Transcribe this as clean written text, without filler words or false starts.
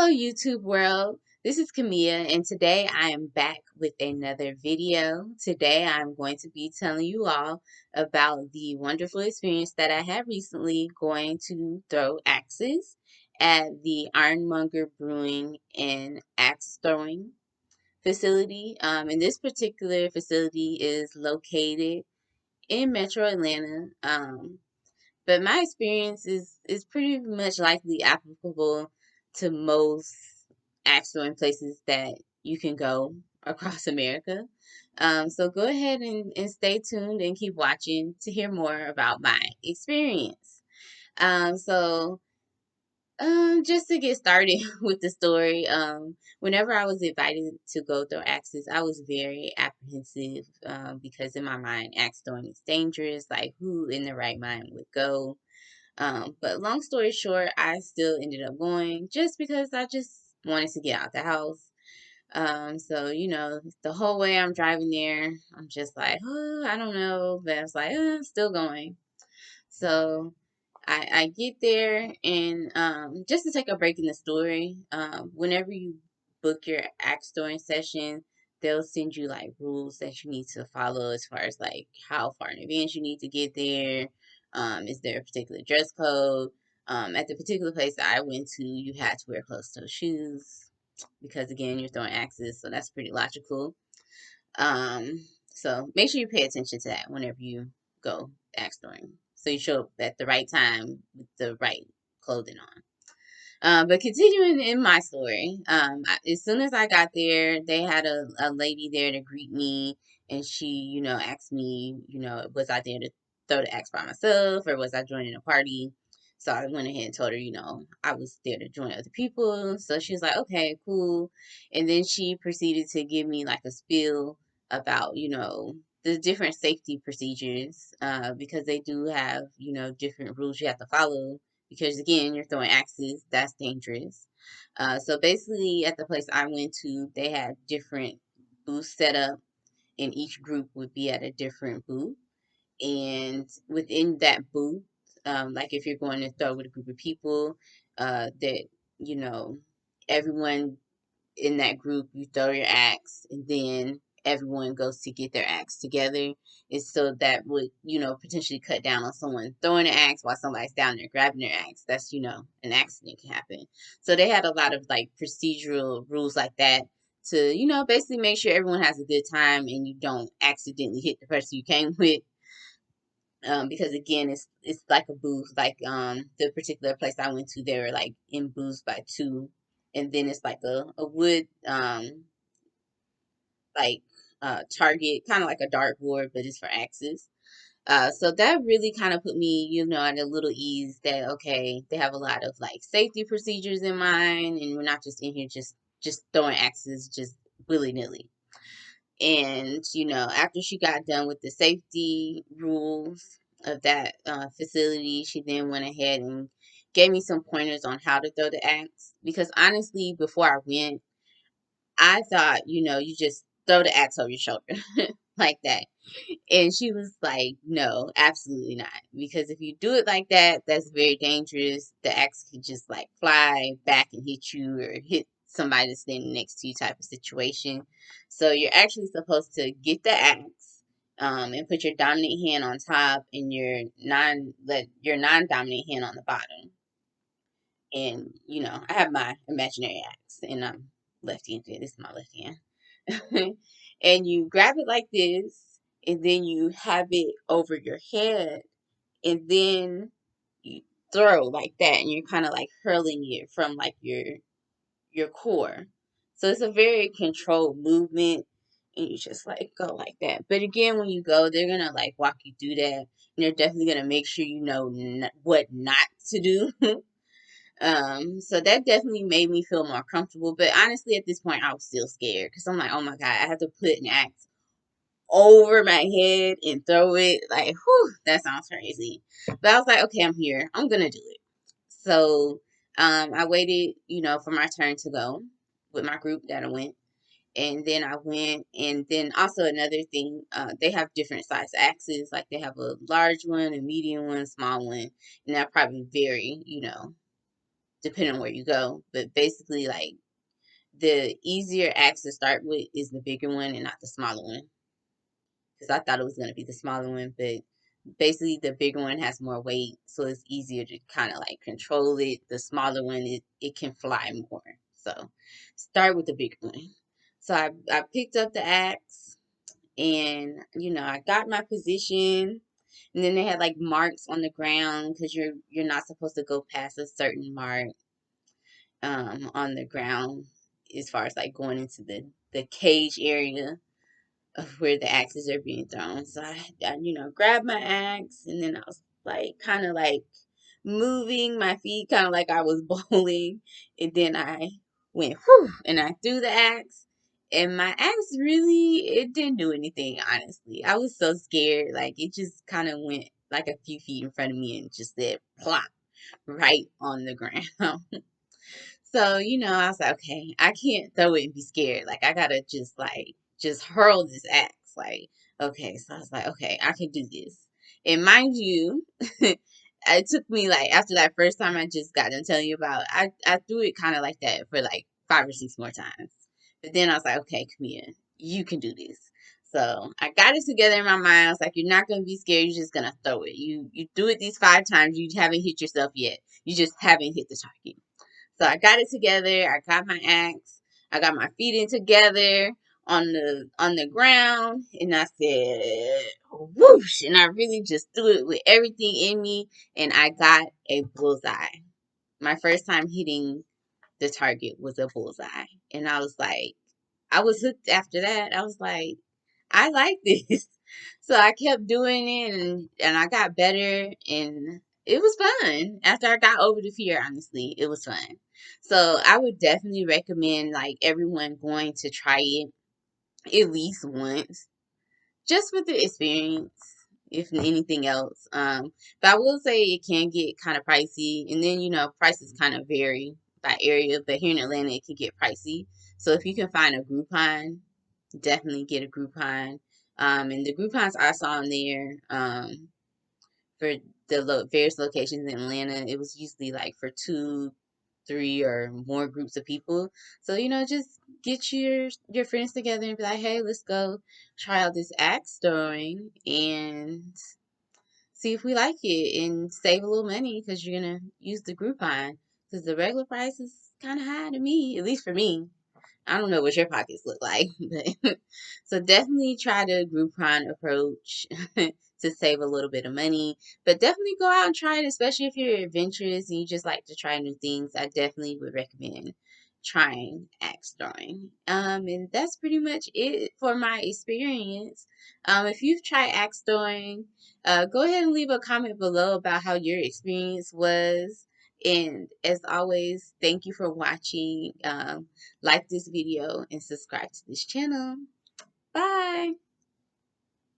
Hello, YouTube world. This is Camilla, and today I am back with another video. Today I'm going to be telling you all about the wonderful experience that I had recently going to throw axes at the Ironmonger Brewing and Axe Throwing facility. And this particular facility is located in Metro Atlanta. But my experience is pretty much likely applicable to most actual places that you can go across America. So go ahead and stay tuned and keep watching to hear more about my experience. So just to get started with the story, whenever I was invited to go throw axes, I was very apprehensive because in my mind, axe throwing is dangerous. Like, who in the right mind would go? But long story short, I still ended up going just because I just wanted to get out the house. So the whole way I'm driving there, I'm just like, oh, I don't know, but I was like, still going. So I get there, and just to take a break in the story, whenever you book your axe throwing session, they'll send you like rules that you need to follow as far as like how far in advance you need to get there. Is there a particular dress code? At the particular place that I went to, you had to wear closed-toe shoes because again, you're throwing axes, so that's pretty logical. So make sure you pay attention to that whenever you go axe throwing. So you show up at the right time with the right clothing on. But continuing in my story, as soon as I got there, they had a lady there to greet me, and she, asked me, was I there to throw the axe by myself or was I joining a party? So I went ahead and told her, I was there to join other people. So she was like, okay, cool. And then she proceeded to give me like a spiel about, the different safety procedures, because they do have, different rules you have to follow because again, you're throwing axes, that's dangerous. So basically, at the place I went to, they had different booths set up, and each group would be at a different booth. And within that booth, like if you're going to throw with a group of people, that you know, everyone in that group, you throw your axe, and then everyone goes to get their axe together. And so that would, potentially cut down on someone throwing an axe while somebody's down there grabbing their axe. That's, an accident can happen. So they had a lot of like procedural rules like that to, basically make sure everyone has a good time and you don't accidentally hit the person you came with. Because again, it's like a booth. Like the particular place I went to, they were like in booths by two, and then it's like a wood like target, kind of like a dartboard, but it's for axes. So that really kind of put me, at a little ease that okay, they have a lot of like safety procedures in mind, and we're not just in here just throwing axes just willy nilly. And, after she got done with the safety rules of that facility, she then went ahead and gave me some pointers on how to throw the axe. Because honestly, before I went, I thought, you just throw the axe over your shoulder like that. And she was like, no, absolutely not. Because if you do it like that, that's very dangerous. The axe could just like fly back and hit you or hit somebody that's standing next to you type of situation. So you're actually supposed to get the axe, and put your dominant hand on top and your non-dominant hand on the bottom. And, I have my imaginary axe and I'm left-handed. This is my left hand. And you grab it like this, and then you have it over your head, and then you throw like that, and you're kind of like hurling it from like your core. So it's a very controlled movement, and you just like go like that. But again, when you go, they're gonna like walk you through that, and they're definitely gonna make sure you know what not to do. So that definitely made me feel more comfortable. But honestly, at this point, I was still scared because I'm like, oh my God, I have to put an axe over my head and throw it. Like, whew, that sounds crazy. But I was like, okay, I'm here. I'm gonna do it. So, I waited, for my turn to go with my group that I went. And then I went, and then also another thing, they have different size axes. Like they have a large one, a medium one, small one, and that probably vary, depending on where you go. But basically, like, the easier axe to start with is the bigger one and not the smaller one. Because I thought it was going to be the smaller one, but basically the bigger one has more weight, so it's easier to kind of like control it. The smaller one, it can fly more. So start with the bigger one. So I picked up the axe, and I got my position, and then they had like marks on the ground because you're not supposed to go past a certain mark on the ground as far as like going into the cage area of where the axes are being thrown. So I grabbed my axe, and then I was like kind of like moving my feet kind of like I was bowling, and then I went whew, and I threw the axe, and my axe really, it didn't do anything. Honestly, I was so scared, like it just kind of went like a few feet in front of me and just said plop right on the ground. So, I was like, okay, I can't throw it and be scared. Like, I gotta just hurl this axe. Like, okay. So I was like, okay, I can do this. And mind you, it took me like after that first time I just got done telling you about, I threw it kind of like that for like 5 or 6 more times. But then I was like, okay, Camilla, you can do this. So I got it together in my mind. I was like, you're not gonna be scared. You're just gonna throw it. You do it these 5 times. You haven't hit yourself yet. You just haven't hit the target. So I got it together. I got my axe. I got my feet in together on the ground, and I said whoosh, and I really just threw it with everything in me, and I got a bullseye. My first time hitting the target was a bullseye, and I was like, I was hooked after that. I was like, I like this. So I kept doing it, and I got better, and it was fun. After I got over the fear, honestly, it was fun. So I would definitely recommend like everyone going to try it at least once, just for the experience, if anything else. But I will say it can get kind of pricey, and then prices kind of vary by area. But here in Atlanta, it can get pricey. So if you can find a Groupon, definitely get a Groupon. And the Groupons I saw on there, for the various locations in Atlanta, it was usually like for 2, 3, or more groups of people. So just get your friends together and be like, hey, let's go try out this axe throwing and see if we like it and save a little money because you're gonna use the Groupon because the regular price is kind of high to me, at least for me. I don't know what your pockets look like, but so definitely try the Groupon approach to save a little bit of money. But definitely go out and try it, especially if you're adventurous and you just like to try new things. I definitely would recommend trying axe throwing. And that's pretty much it for my experience. If you've tried axe throwing, go ahead and leave a comment below about how your experience was. And as always, thank you for watching. Like this video and subscribe to this channel. Bye.